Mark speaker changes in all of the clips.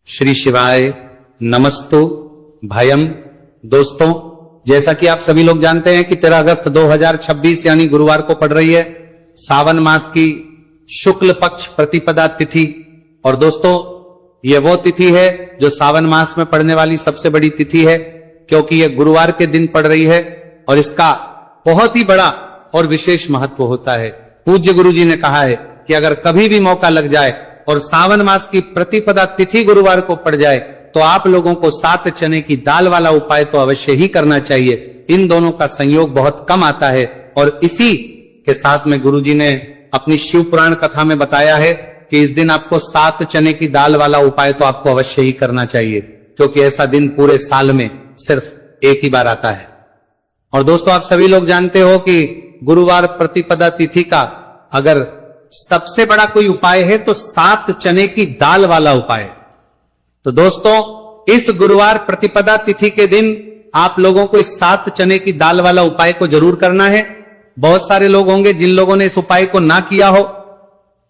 Speaker 1: श्री शिवाय नमस्तु भयम। दोस्तों, जैसा कि आप सभी लोग जानते हैं कि 13 अगस्त 2026 यानी गुरुवार को पड़ रही है सावन मास की शुक्ल पक्ष प्रतिपदा तिथि। और दोस्तों, यह वो तिथि है जो सावन मास में पड़ने वाली सबसे बड़ी तिथि है, क्योंकि यह गुरुवार के दिन पड़ रही है और इसका बहुत ही बड़ा और विशेष महत्व होता है। पूज्य गुरु जी ने कहा है कि अगर कभी भी मौका लग जाए और सावन मास की प्रतिपदा तिथि गुरुवार को पड़ जाए तो आप लोगों को 7 चने की दाल वाला उपाय तो अवश्य ही करना चाहिए। इन दोनों का संयोग बहुत कम आता है और इसी के साथ में गुरु जी ने अपनी शिव पुराण कथा में बताया है कि इस दिन आपको 7 चने की दाल वाला उपाय तो आपको अवश्य ही करना चाहिए, क्योंकि ऐसा दिन पूरे साल में सिर्फ एक ही बार आता है। और दोस्तों, आप सभी लोग जानते हो कि गुरुवार प्रतिपदा तिथि का अगर सबसे बड़ा कोई उपाय है तो 7 चने की दाल वाला उपाय। तो दोस्तों, इस गुरुवार प्रतिपदा तिथि के दिन आप लोगों को इस 7 चने की दाल वाला उपाय को जरूर करना है। बहुत सारे लोग होंगे जिन लोगों ने इस उपाय को ना किया हो,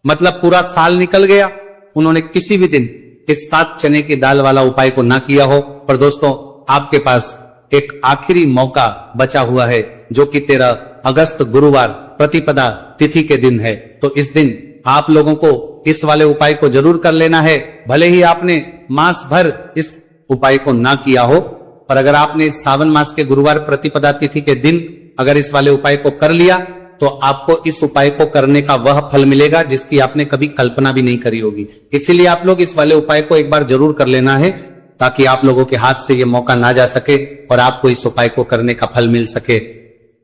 Speaker 1: मतलब पूरा साल निकल गया, उन्होंने किसी भी दिन इस 7 चने की दाल वाला उपाय को ना किया हो। पर दोस्तों, आपके पास एक आखिरी मौका बचा हुआ है, जो कि 13 अगस्त गुरुवार प्रतिपदा तिथि के दिन है। तो इस दिन आप लोगों को इस वाले उपाय को जरूर कर लेना है। भले ही आपने मास भर इस उपाय को ना किया हो, पर अगर आपने इस सावन मास के गुरुवार प्रतिपदा तिथि के दिन अगर इस वाले उपाय को कर लिया तो आपको इस उपाय को करने का वह फल मिलेगा जिसकी आपने कभी कल्पना भी नहीं करी होगी। इसीलिए आप लोग इस वाले उपाय को एक बार जरूर कर लेना है, ताकि आप लोगों के हाथ से ये मौका ना जा सके और आपको इस उपाय को करने का फल मिल सके।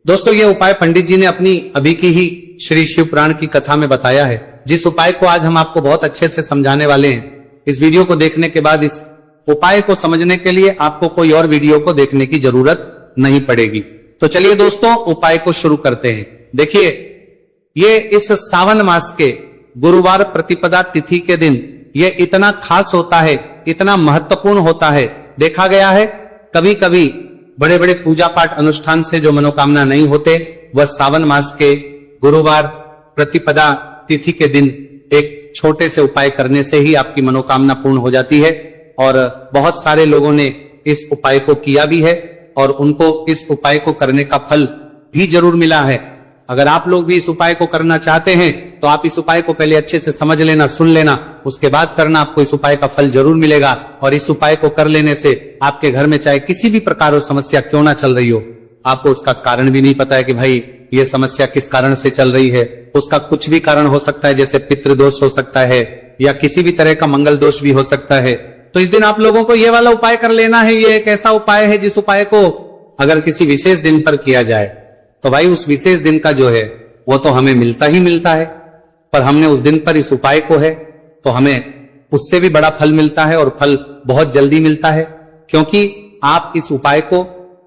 Speaker 1: दोस्तों, ये उपाय पंडित जी ने अपनी अभी की ही श्री शिव पुराण की कथा में बताया है, जिस उपाय को आज हम आपको बहुत अच्छे से समझाने वाले हैं। इस वीडियो को देखने के बाद इस उपाय को समझने के लिए आपको कोई और वीडियो को देखने की जरूरत नहीं पड़ेगी। तो चलिए दोस्तों, उपाय को शुरू करते हैं। देखिए, ये इस सावन मास के गुरुवार प्रतिपदा तिथि के दिन ये इतना खास होता है, इतना महत्वपूर्ण होता है। देखा गया है कभी कभी बड़े बड़े पूजा पाठ अनुष्ठान से जो मनोकामना नहीं होते, वह सावन मास के गुरुवार प्रतिपदा तिथि के दिन एक छोटे से उपाय करने से ही आपकी मनोकामना पूर्ण हो जाती है। और बहुत सारे लोगों ने इस उपाय को किया भी है और उनको इस उपाय को करने का फल भी जरूर मिला है। अगर आप लोग भी इस उपाय को करना चाहते हैं तो आप इस उपाय को पहले अच्छे से समझ लेना, सुन लेना, उसके बाद करना। आपको इस उपाय का फल जरूर मिलेगा। और इस उपाय को कर लेने से आपके घर में चाहे किसी भी प्रकार की समस्या क्यों ना चल रही हो, आपको उसका कारण भी नहीं पता है कि भाई ये समस्या किस कारण से चल रही है। उसका कुछ भी कारण हो सकता है, जैसे पितृदोष हो सकता है या किसी भी तरह का मंगल दोष भी हो सकता है। तो इस दिन आप लोगों को ये वाला उपाय कर लेना है। ये एक ऐसा उपाय है जिस उपाय को अगर किसी विशेष दिन पर किया जाए तो भाई उस विशेष दिन का जो है वो तो हमें मिलता ही मिलता है, पर हमने उस दिन पर इस उपाय को है तो हमें उससे भी बड़ा फल मिलता है और फल बहुत जल्दी मिलता है, क्योंकि आप इस उपाय को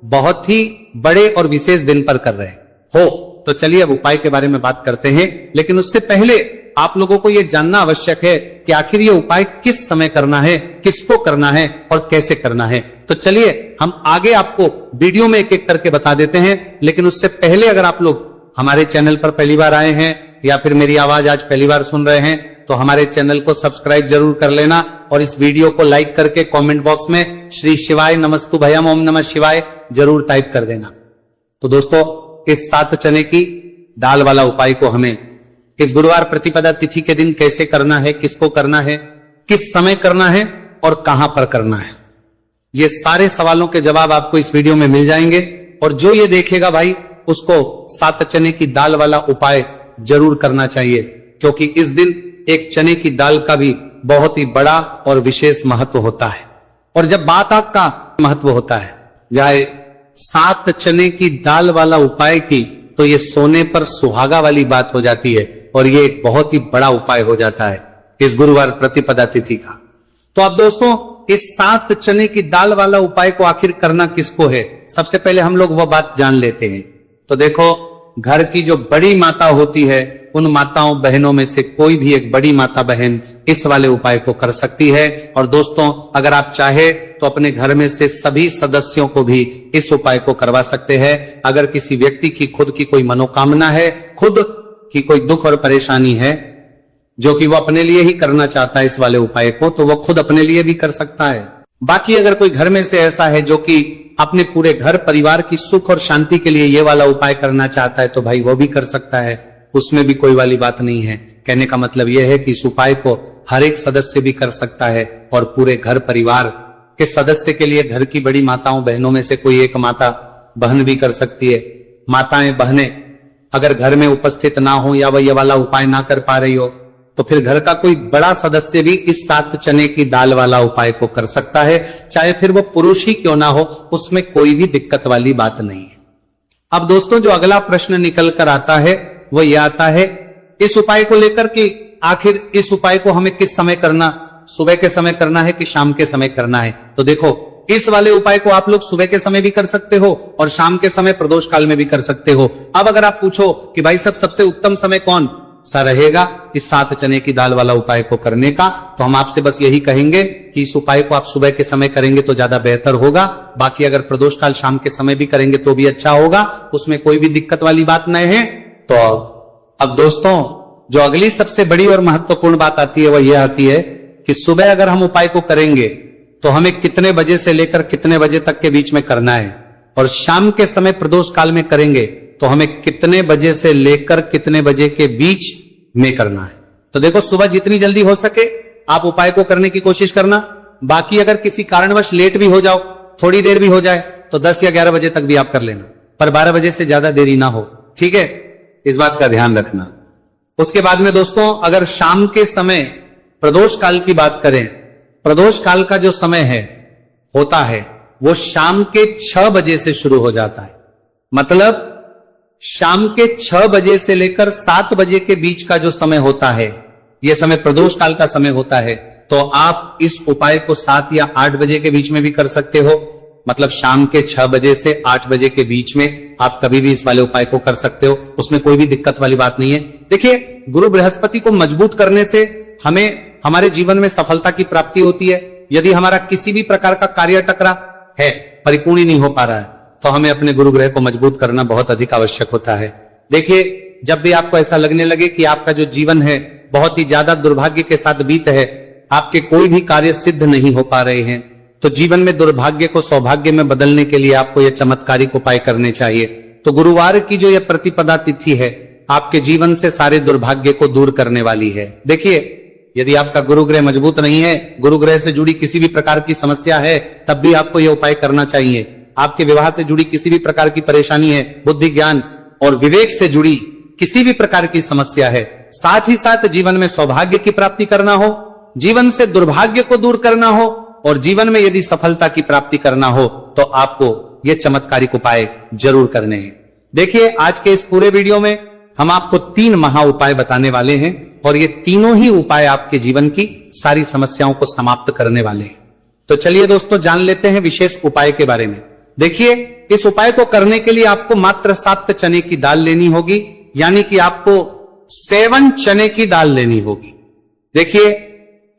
Speaker 1: बहुत ही बड़े और विशेष दिन पर कर रहे हो। तो चलिए अब उपाय के बारे में बात करते हैं, लेकिन उससे पहले आप लोगों को यह जानना आवश्यक है कि आखिर ये उपाय किस समय करना है, किसको करना है और कैसे करना है। तो चलिए हम आगे आपको वीडियो में एक एक करके बता देते हैं। लेकिन उससे पहले अगर आप लोग हमारे चैनल पर पहली बार आए हैं या फिर मेरी आवाज आज पहली बार सुन रहे हैं तो हमारे चैनल को सब्सक्राइब जरूर कर लेना और इस वीडियो को लाइक करके कमेंट बॉक्स में श्री शिवाय नमस्तु भयम ओम नमः शिवाय जरूर टाइप कर देना। तो दोस्तों, इस 7 चने की दाल वाला उपाय को हमें इस गुरुवार प्रतिपदा तिथि के दिन कैसे करना है, किसको करना है, किस समय करना है और कहां पर करना है, ये सारे सवालों के जवाब आपको इस वीडियो में मिल जाएंगे। और जो ये देखेगा भाई उसको 7 चने की दाल वाला उपाय जरूर करना चाहिए, क्योंकि इस दिन एक चने की दाल का भी बहुत ही बड़ा और विशेष महत्व होता है। और जब बात आपका महत्व होता है, चाहे 7 चने की दाल वाला उपाय की, तो ये सोने पर सुहागा वाली बात हो जाती है और ये एक बहुत ही बड़ा उपाय हो जाता है इस गुरुवार प्रतिपदा तिथि का। तो अब दोस्तों, इस 7 चने की दाल वाला उपाय को आखिर करना किसको है, सबसे पहले हम लोग वह बात जान लेते हैं। तो देखो, घर की जो बड़ी माता होती है उन माताओं बहनों में से कोई भी एक बड़ी माता बहन इस वाले उपाय को कर सकती है। और दोस्तों, अगर आप चाहे तो अपने घर में से सभी सदस्यों को भी इस उपाय को करवा सकते हैं। अगर किसी व्यक्ति की खुद की कोई मनोकामना है, खुद की कोई दुख और परेशानी है, जो कि वो अपने लिए ही करना चाहता है इस वाले उपाय को, तो वो खुद अपने लिए भी कर सकता है। बाकी अगर कोई घर में से ऐसा है जो कि अपने पूरे घर परिवार की सुख और शांति के लिए ये वाला उपाय करना चाहता है, तो भाई वो भी कर सकता है, उसमें भी कोई वाली बात नहीं है। कहने का मतलब यह है कि इस उपाय को हर एक सदस्य भी कर सकता है और पूरे घर परिवार के सदस्य के लिए घर की बड़ी माताओं बहनों में से कोई एक माता बहन भी कर सकती है। माताएं बहनें अगर घर में उपस्थित ना हो या वह ये वाला उपाय ना कर पा रही हो, तो फिर घर का कोई बड़ा सदस्य भी इस 7 चने की दाल वाला उपाय को कर सकता है, चाहे फिर वो पुरुष ही क्यों ना हो, उसमें कोई भी दिक्कत वाली बात नहीं है। अब दोस्तों जो अगला प्रश्न निकल कर आता है वो ये आता है इस उपाय को लेकर कि आखिर इस उपाय को हमें किस समय करना, सुबह के समय करना है कि शाम के समय करना है। तो देखो इस वाले उपाय को आप लोग सुबह के समय भी कर सकते हो और शाम के समय प्रदोष काल में भी कर सकते हो। अब अगर आप पूछो कि भाई सब सबसे उत्तम समय कौन सा रहेगा इस 7 चने की दाल वाला उपाय को करने का, तो हम आपसे बस यही कहेंगे कि इस उपाय को आप सुबह के समय करेंगे तो ज्यादा बेहतर होगा। बाकी अगर प्रदोष काल शाम के समय भी करेंगे तो भी अच्छा होगा, उसमें कोई भी दिक्कत वाली बात नहीं है। तो अब दोस्तों जो अगली सबसे बड़ी और महत्वपूर्ण बात आती है वह यह आती है कि सुबह अगर हम उपाय को करेंगे तो हमें कितने बजे से लेकर कितने बजे तक के बीच में करना है, और शाम के समय प्रदोष काल में करेंगे तो हमें कितने बजे से लेकर कितने बजे के बीच में करना है। तो देखो सुबह जितनी जल्दी हो सके आप उपाय को करने की कोशिश करना। बाकी अगर किसी कारणवश लेट भी हो जाओ, थोड़ी देर भी हो जाए, तो 10 या 11 बजे तक भी आप कर लेना, पर 12 बजे से ज्यादा देरी ना हो, ठीक है, इस बात का ध्यान रखना। उसके बाद में दोस्तों अगर शाम के समय प्रदोष काल की बात करें, प्रदोष काल का जो समय है होता है वो शाम के 6 बजे से शुरू हो जाता है। मतलब शाम के 6 बजे से लेकर 7 बजे के बीच का जो समय होता है, यह समय प्रदोष काल का समय होता है। तो आप इस उपाय को 7 या 8 बजे के बीच में भी कर सकते हो। मतलब शाम के 6 बजे से 8 बजे के बीच में आप कभी भी इस वाले उपाय को कर सकते हो, उसमें कोई भी दिक्कत वाली बात नहीं है। देखिए गुरु बृहस्पति को मजबूत करने से हमें हमारे जीवन में सफलता की प्राप्ति होती है। यदि हमारा किसी भी प्रकार का कार्य अटकरा है, परिपूर्ण नहीं हो पा रहा है, तो हमें अपने गुरु ग्रह को मजबूत करना बहुत अधिक आवश्यक होता है। देखिए जब भी आपको ऐसा लगने लगे कि आपका जो जीवन है बहुत ही ज्यादा दुर्भाग्य के साथ बीत है, आपके कोई भी कार्य सिद्ध नहीं हो पा रहे हैं, तो जीवन में दुर्भाग्य को सौभाग्य में बदलने के लिए आपको यह चमत्कारिक उपाय करने चाहिए। तो गुरुवार की जो यह प्रतिपदा तिथि है आपके जीवन से सारे दुर्भाग्य को दूर करने वाली है। देखिए यदि आपका गुरु ग्रह मजबूत नहीं है, गुरु ग्रह से जुड़ी किसी भी प्रकार की समस्या है, तब भी आपको यह उपाय करना चाहिए। आपके विवाह से जुड़ी किसी भी प्रकार की परेशानी है, बुद्धि ज्ञान और विवेक से जुड़ी किसी भी प्रकार की समस्या है, साथ ही साथ जीवन में सौभाग्य की प्राप्ति करना हो, जीवन से दुर्भाग्य को दूर करना हो और जीवन में यदि सफलता की प्राप्ति करना हो, तो आपको ये चमत्कारिक उपाय जरूर करने हैं। देखिए आज के इस पूरे वीडियो में हम आपको 3 महा उपाय बताने वाले हैं और ये तीनों ही उपाय आपके जीवन की सारी समस्याओं को समाप्त करने वाले हैं। तो चलिए दोस्तों जान लेते हैं विशेष उपाय के बारे में। देखिए इस उपाय को करने के लिए आपको मात्र 7 चने की दाल लेनी होगी, यानी कि आपको 7 चने की दाल लेनी होगी। देखिए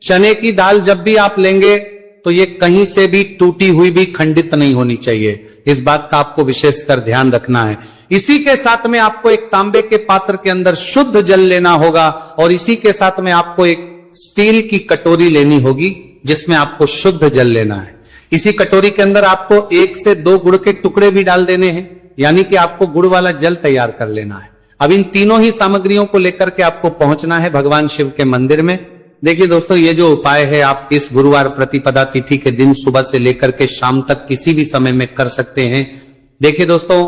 Speaker 1: चने की दाल जब भी आप लेंगे तो ये कहीं से भी टूटी हुई भी खंडित नहीं होनी चाहिए, इस बात का आपको विशेषकर ध्यान रखना है। इसी के साथ में आपको एक तांबे के पात्र के अंदर शुद्ध जल लेना होगा और इसी के साथ में आपको एक स्टील की कटोरी लेनी होगी जिसमें आपको शुद्ध जल लेना है। इसी कटोरी के अंदर आपको 1 से 2 गुड़ के टुकड़े भी डाल देने हैं, यानी कि आपको गुड़ वाला जल तैयार कर लेना है। अब इन तीनों ही सामग्रियों को लेकर के आपको पहुंचना है भगवान शिव के मंदिर में। देखिए दोस्तों ये जो उपाय है आप इस गुरुवार प्रतिपदा तिथि के दिन सुबह से लेकर के शाम तक किसी भी समय में कर सकते हैं। देखिए दोस्तों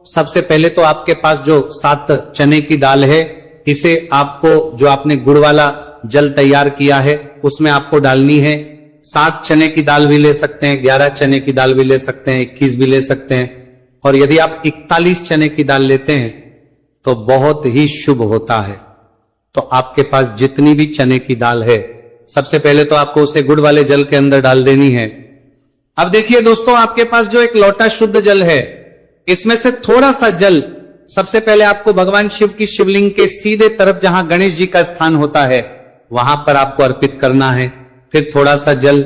Speaker 1: सबसे पहले तो आपके पास जो 7 चने की दाल है, इसे आपको जो आपने गुड़ वाला जल तैयार किया है उसमें आपको डालनी है। 7 चने की दाल भी ले सकते हैं, 11 चने की दाल भी ले सकते हैं, 21 भी ले सकते हैं, और यदि आप 41 चने की दाल लेते हैं तो बहुत ही शुभ होता है। तो आपके पास जितनी भी चने की दाल है सबसे पहले तो आपको उसे गुड़ वाले जल के अंदर डाल देनी है। अब देखिए दोस्तों आपके पास जो एक लोटा शुद्ध जल है, इसमें से थोड़ा सा जल सबसे पहले आपको भगवान शिव की शिवलिंग के सीधे तरफ जहां गणेश जी का स्थान होता है वहां पर आपको अर्पित करना है। फिर थोड़ा सा जल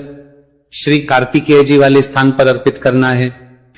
Speaker 1: श्री कार्तिकेय जी वाले स्थान पर अर्पित करना है।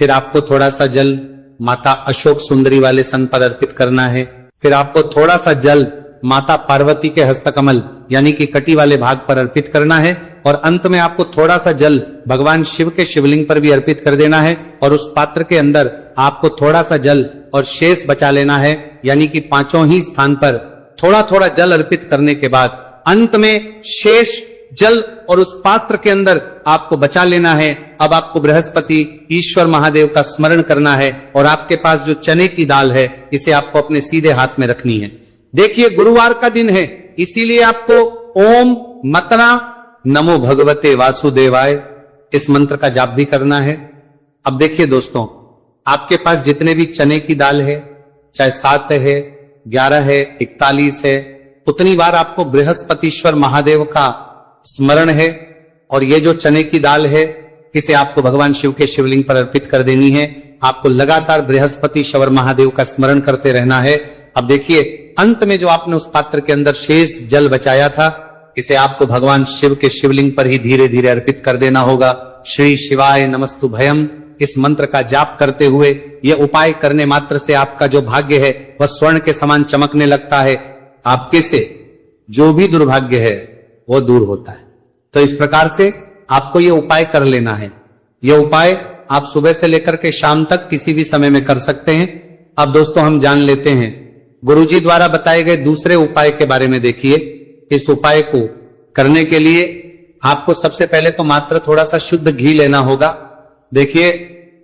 Speaker 1: फिर आपको थोड़ा सा जल माता अशोक सुंदरी वाले स्थान पर अर्पित करना है। फिर आपको थोड़ा सा जल माता पार्वती के हस्तकमल यानी कि कटी वाले भाग पर अर्पित करना है और अंत में आपको थोड़ा सा जल भगवान शिव के शिवलिंग पर भी अर्पित कर देना है और उस पात्र के अंदर आपको थोड़ा सा जल और शेष बचा लेना है, यानी कि पांचों ही स्थान पर थोड़ा थोड़ा जल अर्पित करने के बाद अंत में शेष जल और उस पात्र के अंदर आपको बचा लेना है। अब आपको बृहस्पति ईश्वर महादेव का स्मरण करना है और आपके पास जो चने की दाल है इसे आपको अपने सीधे हाथ में रखनी है। देखिए गुरुवार का दिन है, इसीलिए आपको ओम मतरा नमो भगवते वासुदेवाय इस मंत्र का जाप भी करना है। अब देखिए दोस्तों, आपके पास जितने भी चने की दाल है, चाहे 7 है, 11 है, 41 है, उतनी बार आपको बृहस्पतिश्वर महादेव का स्मरण है और ये जो चने की दाल है इसे आपको भगवान शिव के शिवलिंग पर अर्पित कर देनी है। आपको लगातार बृहस्पतिश्वर महादेव का स्मरण करते रहना है। अब देखिए अंत में जो आपने उस पात्र के अंदर शेष जल बचाया था इसे आपको भगवान शिव के शिवलिंग पर ही धीरे धीरे अर्पित कर देना होगा। श्री शिवाय नमस्तु भयम इस मंत्र का जाप करते हुए यह उपाय करने मात्र से आपका जो भाग्य है वह स्वर्ण के समान चमकने लगता है। आपके से जो भी दुर्भाग्य है वो दूर होता है। तो इस प्रकार से आपको ये उपाय कर लेना है। ये उपाय आप सुबह से लेकर के शाम तक किसी भी समय में कर सकते हैं। अब दोस्तों हम जान लेते हैं गुरुजी द्वारा बताए गए दूसरे उपाय के बारे में। देखिए इस उपाय को करने के लिए आपको सबसे पहले तो मात्र थोड़ा सा शुद्ध घी लेना होगा। देखिए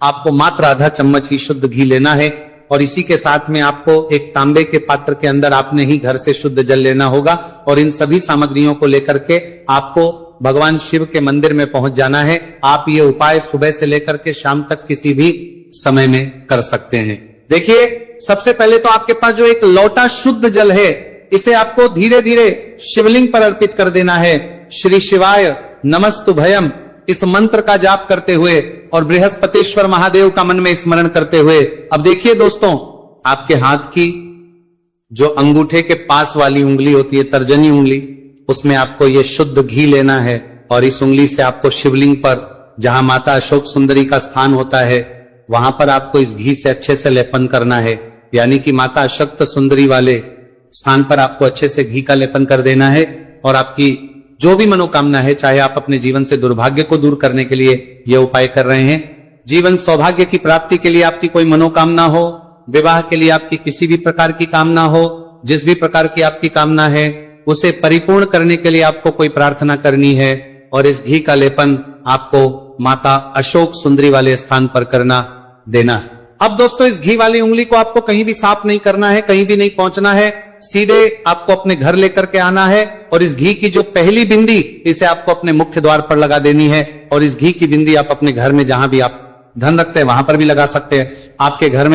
Speaker 1: आपको मात्र आधा चम्मच ही शुद्ध घी लेना है और इसी के साथ में आपको एक तांबे के पात्र के अंदर आपने ही घर से शुद्ध जल लेना होगा और इन सभी सामग्रियों को लेकर के आपको भगवान शिव के मंदिर में पहुंच जाना है। आप ये उपाय सुबह से लेकर के शाम तक किसी भी समय में कर सकते हैं। देखिए सबसे पहले तो आपके पास जो एक लोटा शुद्ध जल है इसे आपको धीरे धीरे शिवलिंग पर अर्पित कर देना है। श्री शिवाय नमस्तु भयम इस मंत्र का जाप करते हुए और बृहस्पतिश्वर महादेव का मन में स्मरण करते हुए अब देखिए दोस्तों, आपके हाथ की जो अंगूठे के पास वाली उंगली होती है, तर्जनी उंगली, उसमें आपको ये शुद्ध घी लेना है और इस उंगली से आपको शिवलिंग पर जहां माता अशोक सुंदरी का स्थान होता है वहां पर आपको इस घी से अच्छे से लेपन करना है। यानी कि माता अशक्त सुंदरी वाले स्थान पर आपको अच्छे से घी का लेपन कर देना है और आपकी जो भी मनोकामना है, चाहे आप अपने जीवन से दुर्भाग्य को दूर करने के लिए यह उपाय कर रहे हैं, जीवन सौभाग्य की प्राप्ति के लिए आपकी कोई मनोकामना हो, विवाह के लिए आपकी किसी भी प्रकार की कामना हो, जिस भी प्रकार की आपकी कामना है उसे परिपूर्ण करने के लिए आपको कोई प्रार्थना करनी है और इस घी का लेपन आपको माता अशोक सुंदरी वाले स्थान पर करना देना है। अब दोस्तों इस घी वाली उंगली को आपको कहीं भी साफ नहीं करना है, कहीं भी नहीं पहुंचना है, सीधे आपको अपने घर लेकर के आना है और इस घी की जो पहली बिंदी इसे आपको अपने मुख्य द्वार पर लगा देनी है और इस घी की बिंदी आप अपने घर में जहां भी आप धन रखते हैं वहां पर भी लगा सकते हैं। आपके घर में